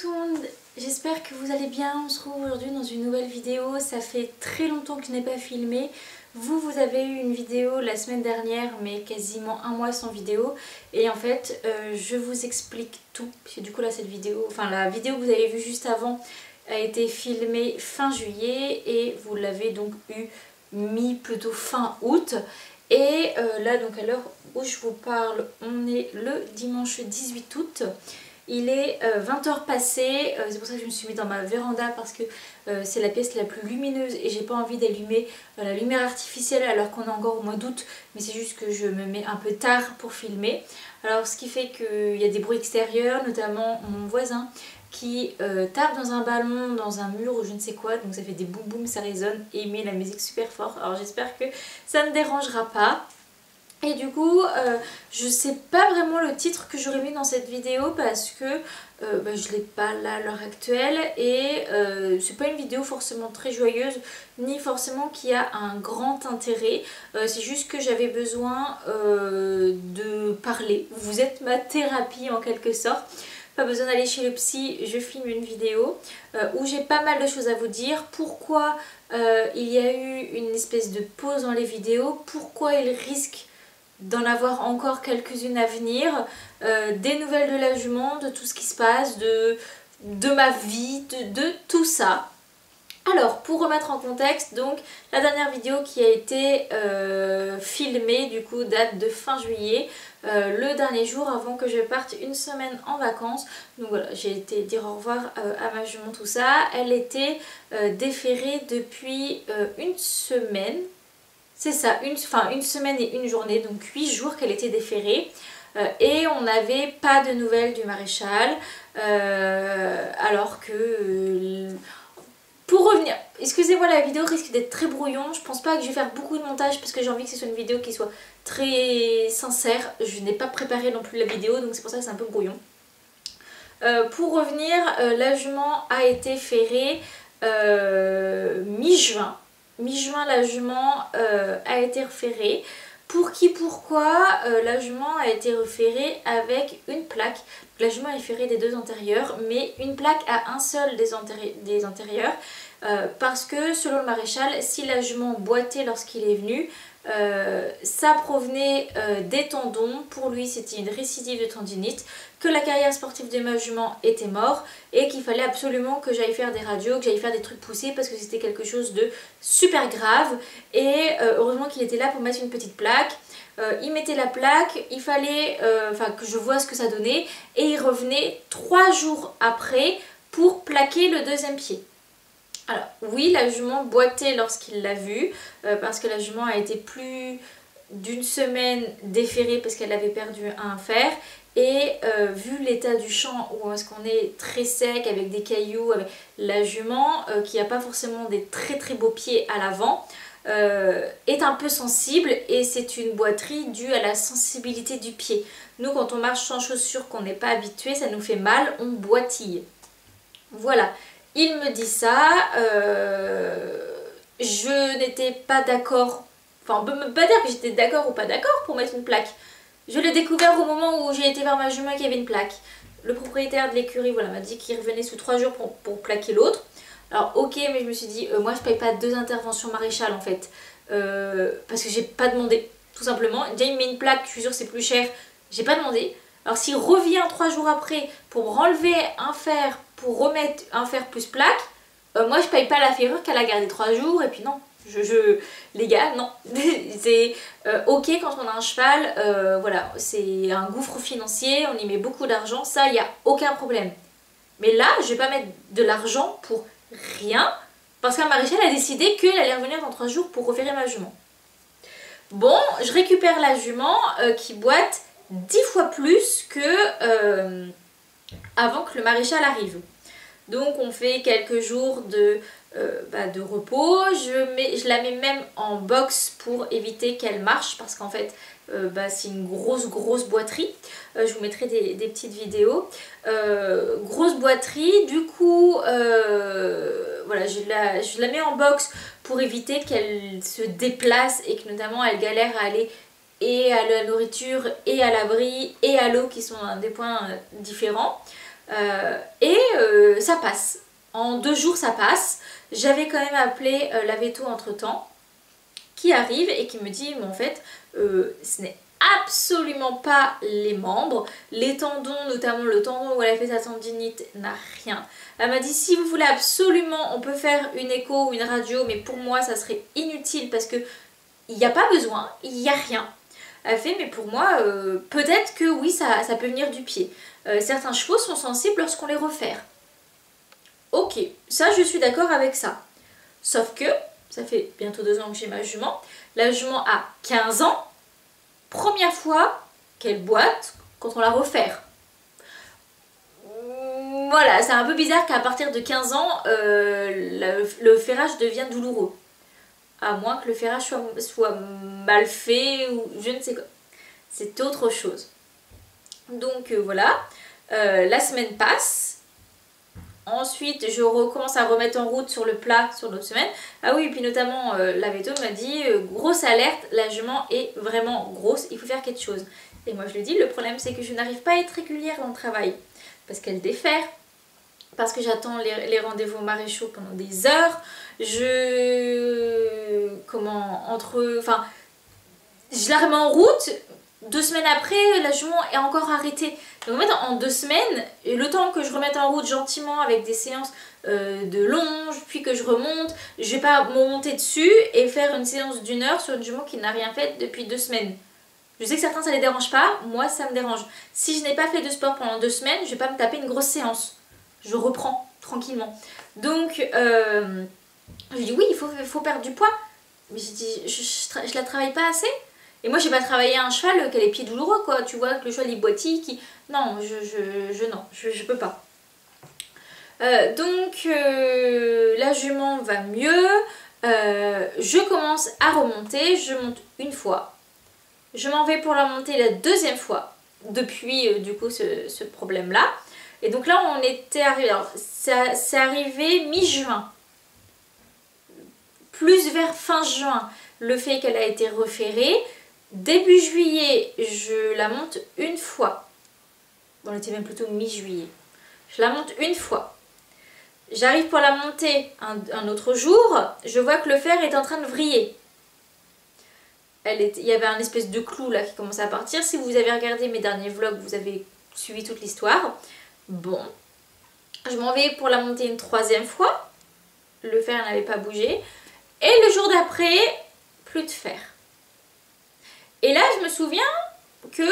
tout le monde, j'espère que vous allez bien. On se retrouve aujourd'hui dans une nouvelle vidéo. Ça fait très longtemps que je n'ai pas filmé. Vous avez eu une vidéo la semaine dernière, mais quasiment un mois sans vidéo. Et en fait, je vous explique tout. Parce que du coup là, cette vidéo, enfin la vidéo que vous avez vue juste avant a été filmée fin juillet et vous l'avez donc eu plutôt fin août. Et là, donc à l'heure où je vous parle, on est le dimanche 18 août. Il est 20h passé, c'est pour ça que je me suis mis dans ma véranda parce que c'est la pièce la plus lumineuse et j'ai pas envie d'allumer la lumière artificielle alors qu'on est encore au mois d'août, mais c'est juste que je me mets un peu tard pour filmer. Alors ce qui fait qu'il y a des bruits extérieurs, notamment mon voisin qui tape dans un ballon, dans un mur ou je ne sais quoi, donc ça fait des boum boum, ça résonne et il met la musique super fort. Alors j'espère que ça ne dérangera pas. Et du coup, je sais pas vraiment le titre que j'aurais mis dans cette vidéo parce que je l'ai pas là à l'heure actuelle et c'est pas une vidéo forcément très joyeuse ni forcément qui a un grand intérêt. C'est juste que j'avais besoin de parler. Vous êtes ma thérapie en quelque sorte. Pas besoin d'aller chez le psy, je filme une vidéo où j'ai pas mal de choses à vous dire. Pourquoi il y a eu une espèce de pause dans les vidéos, pourquoi il risque d'en avoir encore quelques-unes à venir, des nouvelles de la jument, de tout ce qui se passe, de ma vie, de tout ça. Alors, pour remettre en contexte, donc la dernière vidéo qui a été filmée, du coup date de fin juillet, le dernier jour avant que je parte une semaine en vacances. Donc voilà, j'ai été dire au revoir à ma jument, tout ça. Elle était déférée depuis une semaine. C'est ça, une semaine et une journée, donc 8 jours qu'elle était déférée. Et on n'avait pas de nouvelles du maréchal. Alors que... pour revenir, excusez-moi, la vidéo risque d'être très brouillon. Je pense pas que je vais faire beaucoup de montage parce que j'ai envie que ce soit une vidéo qui soit très sincère. Je n'ai pas préparé non plus la vidéo, donc c'est pour ça que c'est un peu brouillon. Pour revenir, la jument a été ferrée mi-juin. Mi-juin, la jument a été referrée. Pour qui, pourquoi la jument a été referrée avec une plaque. La jument est ferrée des deux antérieurs, mais une plaque à un seul des antérieurs. Parce que selon le maréchal, si la jument boitait lorsqu'il est venu, ça provenait des tendons. Pour lui, c'était une récidive de tendinite, que la carrière sportive de ma jument était morte et qu'il fallait absolument que j'aille faire des radios, que j'aille faire des trucs poussés parce que c'était quelque chose de super grave. Et heureusement qu'il était là pour mettre une petite plaque. Il mettait la plaque, il fallait que je vois ce que ça donnait et il revenait 3 jours après pour plaquer le deuxième pied. Alors oui, la jument boitait lorsqu'il l'a vue parce que la jument a été plus d'une semaine déférée parce qu'elle avait perdu un fer. Et vu l'état du champ où est-ce qu'on est très sec avec des cailloux, avec la jument qui n'a pas forcément des très très beaux pieds à l'avant, est un peu sensible et c'est une boiterie due à la sensibilité du pied. Nous quand on marche sans chaussures, qu'on n'est pas habitué, ça nous fait mal, on boitille. Voilà, il me dit ça, je n'étais pas d'accord, enfin on peut même pas dire que j'étais d'accord ou pas d'accord pour mettre une plaque. Je l'ai découvert au moment où j'ai été voir ma jument qu'il y avait une plaque. Le propriétaire de l'écurie m'a dit qu'il revenait sous 3 jours pour plaquer l'autre. Alors ok, mais je me suis dit, moi je paye pas 2 interventions maréchal en fait. Parce que j'ai pas demandé, tout simplement. Déjà il me met une plaque, je suis sûre que c'est plus cher, j'ai pas demandé. Alors s'il revient 3 jours après pour enlever un fer, pour remettre un fer plus plaque, moi je paye pas la ferrure qu'elle a gardé 3 jours et puis non. Les gars, non. C'est ok quand on a un cheval, voilà, c'est un gouffre financier, on y met beaucoup d'argent, ça, il n'y a aucun problème. Mais là, je vais pas mettre de l'argent pour rien, parce qu'un maréchal a décidé qu'elle allait revenir dans 3 jours pour referrer ma jument. Bon, je récupère la jument qui boite 10 fois plus que avant que le maréchal arrive. Donc on fait quelques jours de repos, je la mets même en box pour éviter qu'elle marche parce qu'en fait c'est une grosse boiterie. Je vous mettrai des petites vidéos. Grosse boiterie, du coup voilà, je la mets en box pour éviter qu'elle se déplace et que notamment elle galère à aller et à la nourriture et à l'abri et à l'eau qui sont des points différents. ça passe. En 2 jours ça passe. J'avais quand même appelé la veto entre temps, qui arrive et qui me dit mais en fait ce n'est absolument pas les membres, les tendons, notamment le tendon où elle a fait sa tendinite n'a rien. Elle m'a dit si vous voulez absolument on peut faire une écho ou une radio, mais pour moi ça serait inutile parce que il n'y a pas besoin, il n'y a rien. Elle fait mais pour moi peut-être que oui ça peut venir du pied. Certains chevaux sont sensibles lorsqu'on les refaire. Ok, ça je suis d'accord avec ça. Sauf que, ça fait bientôt 2 ans que j'ai ma jument, la jument a 15 ans, première fois qu'elle boite quand on la refaire. Voilà, c'est un peu bizarre qu'à partir de 15 ans, le ferrage devient douloureux. À moins que le ferrage soit mal fait ou je ne sais quoi. C'est autre chose. Donc voilà, la semaine passe. Ensuite, je recommence à remettre en route sur le plat sur l'autre semaine. Ah oui, et puis notamment, la veto m'a dit grosse alerte, la jument est vraiment grosse, il faut faire quelque chose. Et moi je lui dis, le problème c'est que je n'arrive pas à être régulière dans le travail. Parce qu'elle défère, parce que j'attends les rendez-vous maréchaux pendant des heures. Enfin, je la remets en route. 2 semaines après, la jument est encore arrêtée. Donc en fait, en 2 semaines, et le temps que je remette en route gentiment avec des séances de longe, puis que je remonte, je vais pas me monter dessus et faire une séance d'1 heure sur une jument qui n'a rien fait depuis 2 semaines. Je sais que certains ça les dérange pas, moi ça me dérange. Si je n'ai pas fait de sport pendant 2 semaines, je vais pas me taper une grosse séance. Je reprends tranquillement. Donc, je dis oui, il faut perdre du poids. Mais j'ai dit, je la travaille pas assez. Et moi, j'ai pas travaillé un cheval qui a les pieds douloureux, quoi. Tu vois, que le cheval il boitille, qui... Non, je peux pas. Donc, la jument va mieux. Je commence à remonter. Je monte une fois. Je m'en vais pour la monter la 2e fois. Depuis, du coup, ce problème-là. Et donc là, on était arrivé... Alors, c'est arrivé mi-juin. Plus vers fin juin, le fait qu'elle a été referrée. Début juillet, je la monte une fois. On était même plutôt mi-juillet. Je la monte une fois. J'arrive pour la monter un autre jour. Je vois que le fer est en train de vriller. Il y avait un espèce de clou là qui commençait à partir. Si vous avez regardé mes derniers vlogs, vous avez suivi toute l'histoire. Bon. Je m'en vais pour la monter une 3e fois. Le fer n'avait pas bougé. Et le jour d'après, plus de fer. Et là, je me souviens que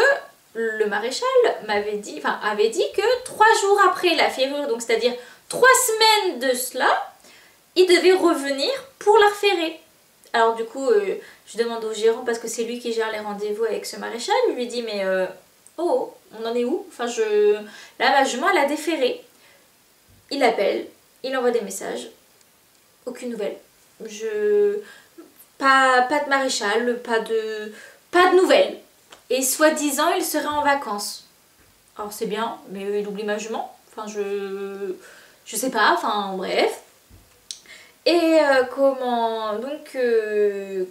le maréchal avait dit que 3 jours après la ferrure, donc c'est-à-dire 3 semaines de cela, il devait revenir pour la referrer. Alors du coup, je demande au gérant, parce que c'est lui qui gère les rendez-vous avec ce maréchal, je lui dis mais oh, on en est où? Enfin, là, ma jument, elle a déferré. Il appelle, il envoie des messages, aucune nouvelle. Pas de maréchal, pas de nouvelles. Et soi-disant, il serait en vacances. Alors c'est bien, mais il oublie ma jument. Enfin, je sais pas, enfin bref. Et donc,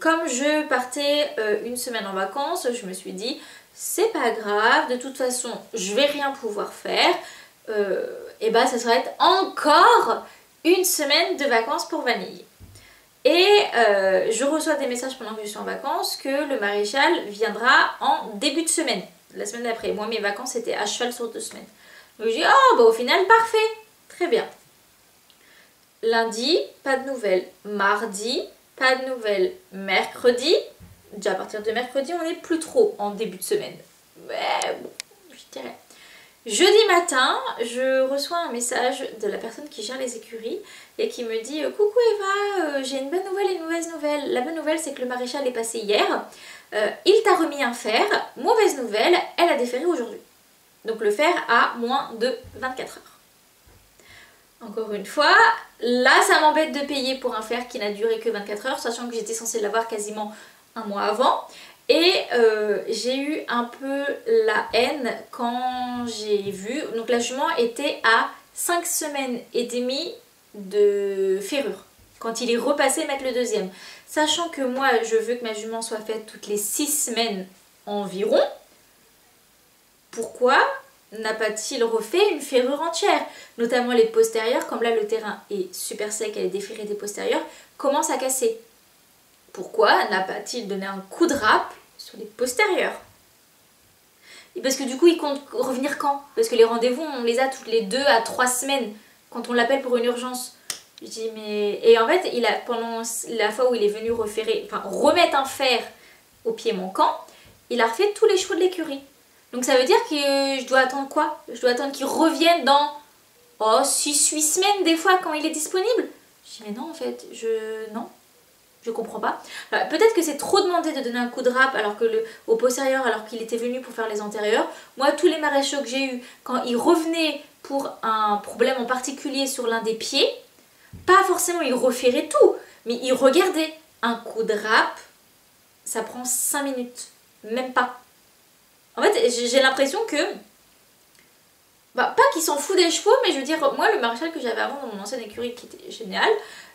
comme je partais 1 semaine en vacances, je me suis dit, c'est pas grave, de toute façon, je vais rien pouvoir faire. Et bah, ça serait encore 1 semaine de vacances pour Vanille. Et je reçois des messages pendant que je suis en vacances que le maréchal viendra en début de semaine, la semaine d'après. Moi, mes vacances étaient à cheval sur 2 semaines. Donc je dis, oh, bah au final, parfait, très bien. Lundi, pas de nouvelles. Mardi, pas de nouvelles. Mercredi, déjà à partir de mercredi, on n'est plus trop en début de semaine. Mais bon, je dirais. Jeudi matin, je reçois un message de la personne qui gère les écuries et qui me dit « Coucou Eva, j'ai une bonne nouvelle et une mauvaise nouvelle. La bonne nouvelle, c'est que le maréchal est passé hier. Il t'a remis un fer. Mauvaise nouvelle, elle a déferré aujourd'hui. Donc le fer a moins de 24 heures. » Encore une fois, là ça m'embête de payer pour un fer qui n'a duré que 24 heures, sachant que j'étais censée l'avoir quasiment 1 mois avant. Et j'ai eu un peu la haine quand j'ai vu, donc la jument était à 5 semaines et demie de ferrure, quand il est repassé mettre le 2e. Sachant que moi je veux que ma jument soit faite toutes les 6 semaines environ. Pourquoi n'a pas-t-il refait une ferrure entière, notamment les postérieurs, comme là le terrain est super sec, elle est déferrée des postérieurs, commence à casser. Pourquoi n'a pas-t-il donné un coup de râpe sur les postérieurs? Et parce que du coup il compte revenir quand? Parce que les rendez-vous on les a toutes les 2 à 3 semaines quand on l'appelle pour une urgence. Je dis mais... Et en fait il a, pendant la fois où il est venu remettre un fer au pied manquant, il a refait tous les chevaux de l'écurie. Donc ça veut dire que je dois attendre quoi? Je dois attendre qu'il revienne dans 6-8 semaines des fois quand il est disponible. Je dis mais non en fait, non, je comprends pas. Peut-être que c'est trop demandé de donner un coup de râpe au postérieur alors qu'il était venu pour faire les antérieurs. Moi tous les maréchaux que j'ai eu, quand ils revenaient pour un problème en particulier sur l'un des pieds, pas forcément ils referaient tout, mais ils regardaient. Un coup de râpe, ça prend 5 minutes, même pas. En fait, j'ai l'impression que... pas qu'il s'en fout des chevaux, mais je veux dire, moi, le maréchal que j'avais avant dans mon ancienne écurie, qui était génial,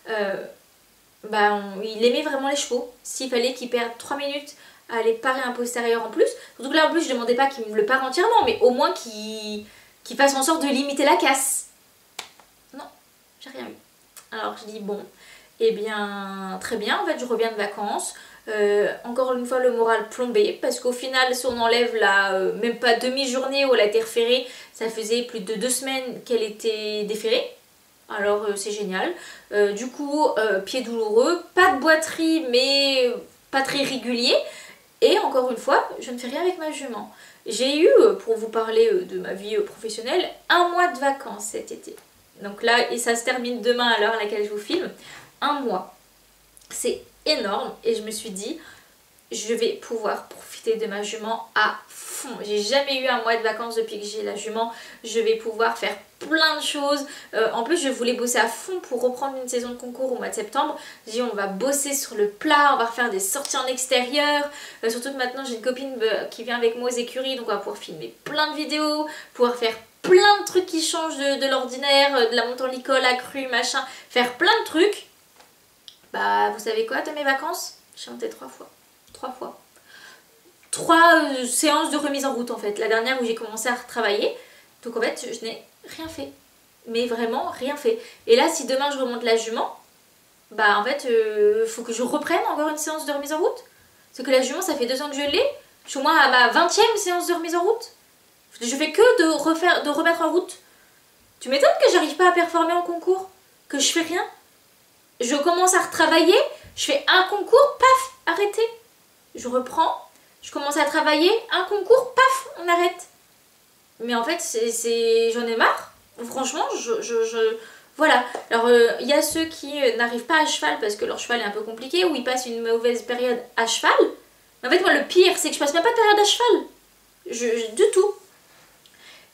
il aimait vraiment les chevaux. S'il fallait qu'il perde 3 minutes à aller parer un postérieur en plus, surtout que là, en plus, je demandais pas qu'il me le pare entièrement, mais au moins qu'il fasse en sorte de limiter la casse. Non, j'ai rien eu. Alors, je dis, bon, eh bien, très bien, en fait, je reviens de vacances. Encore une fois le moral plombé parce qu'au final si on enlève même pas demi-journée où elle a été referrée, ça faisait plus de 2 semaines qu'elle était déferrée, alors c'est génial. Du coup pied douloureux, pas de boiterie mais pas très régulier, et encore une fois je ne fais rien avec ma jument. J'ai eu, pour vous parler de ma vie professionnelle, 1 mois de vacances cet été, donc là, et ça se termine demain à l'heure à laquelle je vous filme. 1 mois, c'est énorme, et je me suis dit je vais pouvoir profiter de ma jument à fond. J'ai jamais eu 1 mois de vacances depuis que j'ai la jument. Je vais pouvoir faire plein de choses. En plus je voulais bosser à fond pour reprendre une saison de concours au mois de septembre. J'ai dit on va bosser sur le plat, on va refaire des sorties en extérieur, surtout que maintenant j'ai une copine qui vient avec moi aux écuries, donc on va pouvoir filmer plein de vidéos, pouvoir faire plein de trucs qui changent de l'ordinaire, de la montée en licol, la crue, machin, faire plein de trucs. Vous savez quoi, de mes vacances, j'ai monté 3 fois. 3 séances de remise en route en fait. La dernière où j'ai commencé à retravailler. Donc en fait, je n'ai rien fait. Mais vraiment rien fait. Et là, si demain je remonte la jument, en fait, faut que je reprenne encore une séance de remise en route. Parce que la jument, ça fait 2 ans que je l'ai. Je suis au moins à ma 20e séance de remise en route. Je fais que de remettre en route. Tu m'étonnes que j'arrive pas à performer en concours? Que je fais rien? Je commence à retravailler, je fais un concours, paf, arrêté. Je reprends, je commence à travailler, un concours, paf, on arrête. Mais en fait, j'en ai marre. Franchement, voilà. Alors, il y a ceux qui n'arrivent pas à cheval parce que leur cheval est un peu compliqué, ou ils passent une mauvaise période à cheval. Mais en fait, moi, le pire, c'est que je passe même pas de période à cheval. Du tout.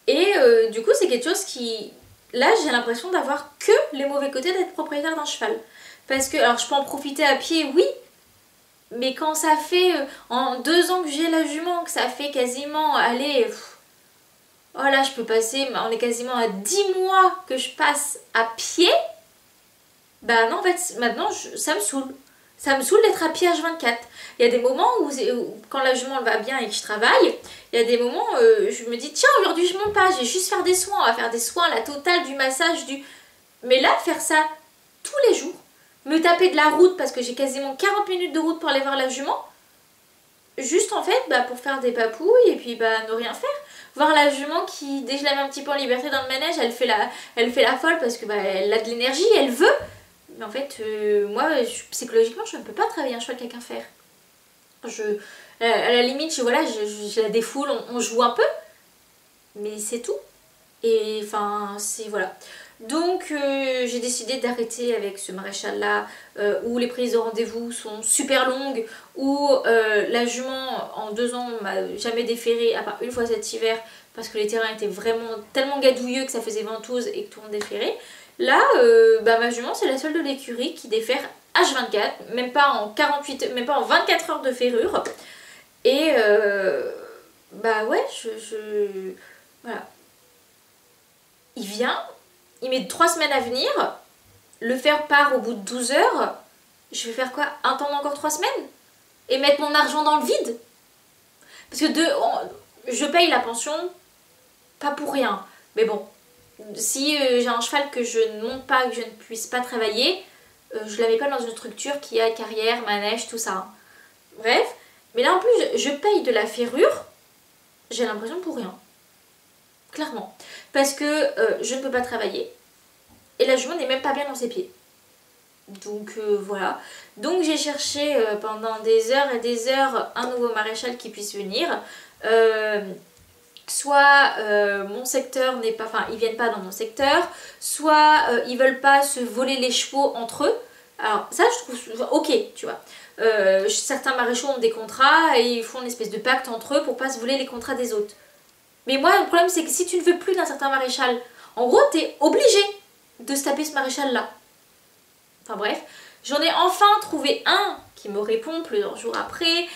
Et du coup, c'est quelque chose qui... Là, j'ai l'impression d'avoir que les mauvais côtés d'être propriétaire d'un cheval. Parce que, alors je peux en profiter à pied, oui, mais quand ça fait, en 2 ans que j'ai la jument, que ça fait quasiment, allez, oh là, je peux passer, on est quasiment à 10 mois que je passe à pied, non, en fait, maintenant, ça me saoule. Ça me saoule d'être à pied H24. Il y a des moments où quand la jument va bien et que je travaille, il y a des moments où je me dis, tiens, aujourd'hui je monte pas, je vais juste faire des soins, on va faire des soins, la totale, du massage, Mais là, faire ça tous les jours, me taper de la route parce que j'ai quasiment 40 minutes de route pour aller voir la jument, juste en fait pour faire des papouilles et puis ne rien faire. Voir la jument qui, dès que je la mets un petit peu en liberté dans le manège, elle fait la folle parce que elle a de l'énergie, elle veut. Mais en fait, moi, psychologiquement, je ne peux pas travailler un cheval avec un fer. À la limite, je la défoule, on joue un peu, mais c'est tout. Et enfin, voilà. Donc j'ai décidé d'arrêter avec ce maréchal là où les prises de rendez-vous sont super longues, où la jument en 2 ans m'a jamais déféré à part une fois cet hiver parce que les terrains étaient vraiment tellement gadouilleux que ça faisait ventouse et que tout le monde déférait. Là ma jument c'est la seule de l'écurie qui défère H24, même pas en 24 heures de ferrure. Et ouais, voilà. Il vient, il met 3 semaines à venir, le fer part au bout de 12 heures, je vais faire quoi? Attendre encore 3 semaines? Et mettre mon argent dans le vide? Parce que je paye la pension pas pour rien. Mais bon, si j'ai un cheval que je ne monte pas, que je ne puisse pas travailler, je la mets pas dans une structure qui a carrière, manège, tout ça. Hein. Bref, mais là en plus je paye de la ferrure, j'ai l'impression pour rien. Clairement. Parce que je ne peux pas travailler et la jument n'est même pas bien dans ses pieds. Donc voilà. Donc j'ai cherché pendant des heures et des heures un nouveau maréchal qui puisse venir. Soit mon secteur n'est pas, enfin ils viennent pas dans mon secteur, soit ils veulent pas se voler les chevaux entre eux. Alors ça je trouve ok, tu vois. Certains maréchaux ont des contrats et ils font une espèce de pacte entre eux pour pas se voler les contrats des autres. Mais moi le problème c'est que si tu ne veux plus d'un certain maréchal, en gros t'es obligé de se taper ce maréchal là. Enfin bref, j'en ai enfin trouvé un qui me répond plusieurs jours après,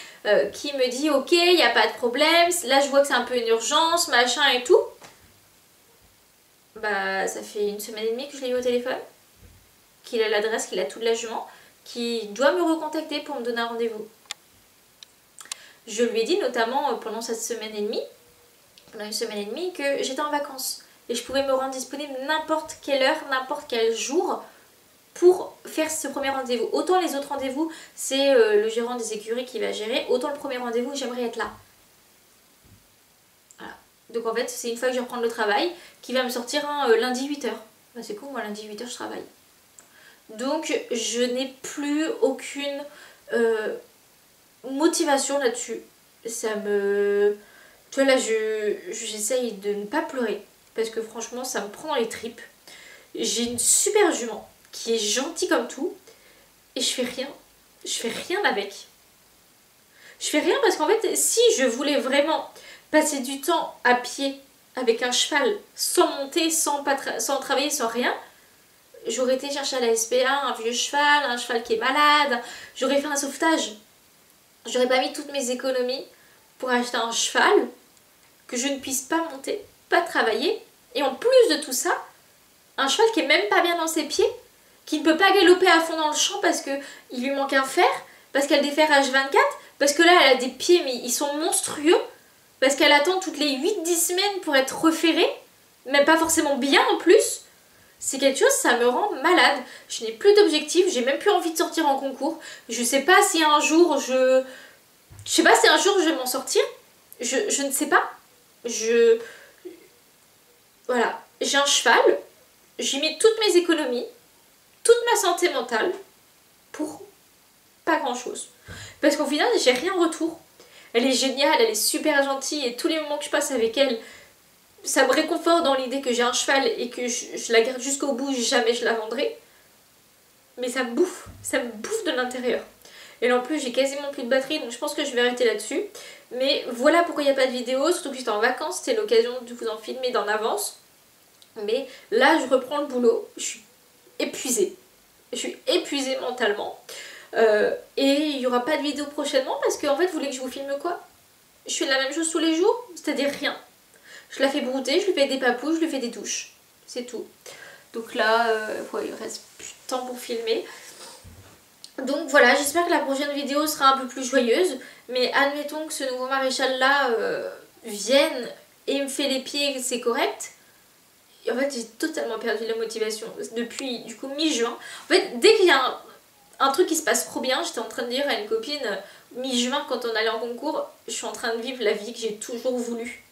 qui me dit ok, il n'y a pas de problème, là je vois que c'est un peu une urgence, machin et tout. Bah ça fait 1 semaine et demie que je l'ai eu au téléphone, qu'il a l'adresse, qu'il a tout de la jument, qui doit me recontacter pour me donner un rendez-vous. Je lui ai dit notamment pendant cette semaine et demie, pendant 1 semaine et demie, que j'étais en vacances et je pouvais me rendre disponible n'importe quelle heure, n'importe quel jour pour faire ce premier rendez-vous. Autant les autres rendez-vous, c'est le gérant des écuries qui va gérer, autant le premier rendez-vous, j'aimerais être là. Voilà. Donc en fait, c'est une fois que je vais reprendre le travail, qui va me sortir un lundi 8h. Bah c'est cool, moi lundi 8h je travaille. Donc je n'ai plus aucune motivation là-dessus. Ça me... Tu vois là, j'essaye de ne pas pleurer, parce que franchement, ça me prend dans les tripes. J'ai une super jument qui est gentille comme tout et je fais rien avec. Je fais rien parce qu'en fait si je voulais vraiment passer du temps à pied avec un cheval sans monter, sans travailler, sans rien, j'aurais été chercher à la SPA un vieux cheval, un cheval qui est malade, j'aurais fait un sauvetage. J'aurais pas mis toutes mes économies pour acheter un cheval que je ne puisse pas monter, pas travailler, et en plus de tout ça, un cheval qui est même pas bien dans ses pieds, qui ne peut pas galoper à fond dans le champ parce qu'il lui manque un fer, parce qu'elle défère H24, parce que là elle a des pieds mais ils sont monstrueux, parce qu'elle attend toutes les 8-10 semaines pour être referrée, même pas forcément bien en plus. C'est quelque chose, ça me rend malade. Je n'ai plus d'objectif, j'ai même plus envie de sortir en concours. Je sais pas si un jour je vais m'en sortir. Je ne sais pas. Voilà. J'ai un cheval, j'y mets toutes mes économies, toute ma santé mentale pour pas grand chose. Parce qu'au final, j'ai rien en retour. Elle est géniale, elle est super gentille et tous les moments que je passe avec elle, ça me réconforte dans l'idée que j'ai un cheval et que je la garde jusqu'au bout, jamais je la vendrai. Mais ça me bouffe de l'intérieur. Et là en plus j'ai quasiment plus de batterie, donc je pense que je vais arrêter là-dessus. Mais voilà pourquoi il n'y a pas de vidéo, surtout que j'étais en vacances, c'était l'occasion de vous en filmer d'en avance. Mais là je reprends le boulot, je suis épuisée. Je suis épuisée mentalement. Et il n'y aura pas de vidéo prochainement parce que en fait vous voulez que je vous filme quoi? Je fais la même chose tous les jours, c'est-à-dire rien. Je la fais brouter, je lui fais des papous, je lui fais des douches. C'est tout. Donc là, ouais, il reste plus de temps pour filmer. Donc voilà, j'espère que la prochaine vidéo sera un peu plus joyeuse. Mais admettons que ce nouveau maréchal là vienne et me fait les pieds, c'est correct. Et en fait, j'ai totalement perdu la motivation depuis du coup mi-juin. En fait, dès qu'il y a un truc qui se passe trop bien, j'étais en train de dire à une copine, mi-juin quand on allait en concours, je suis en train de vivre la vie que j'ai toujours voulu.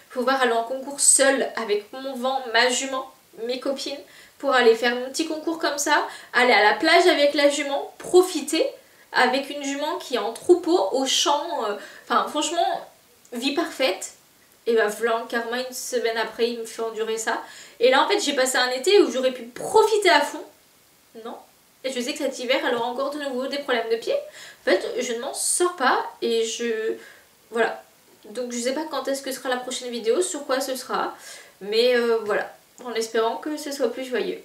Pouvoir aller en concours seule avec mon vent, ma jument, mes copines, pour aller faire mon petit concours comme ça, aller à la plage avec la jument, profiter avec une jument qui est en troupeau, au champ, enfin franchement, vie parfaite. Et bah voilà, karma, 1 semaine après, il me fait endurer ça. Et là en fait j'ai passé un été où j'aurais pu profiter à fond. Non. Et je sais que cet hiver elle aura encore de nouveau des problèmes de pied. En fait je ne m'en sors pas et voilà. Donc je sais pas quand est-ce que sera la prochaine vidéo, sur quoi ce sera. Mais voilà, en espérant que ce soit plus joyeux.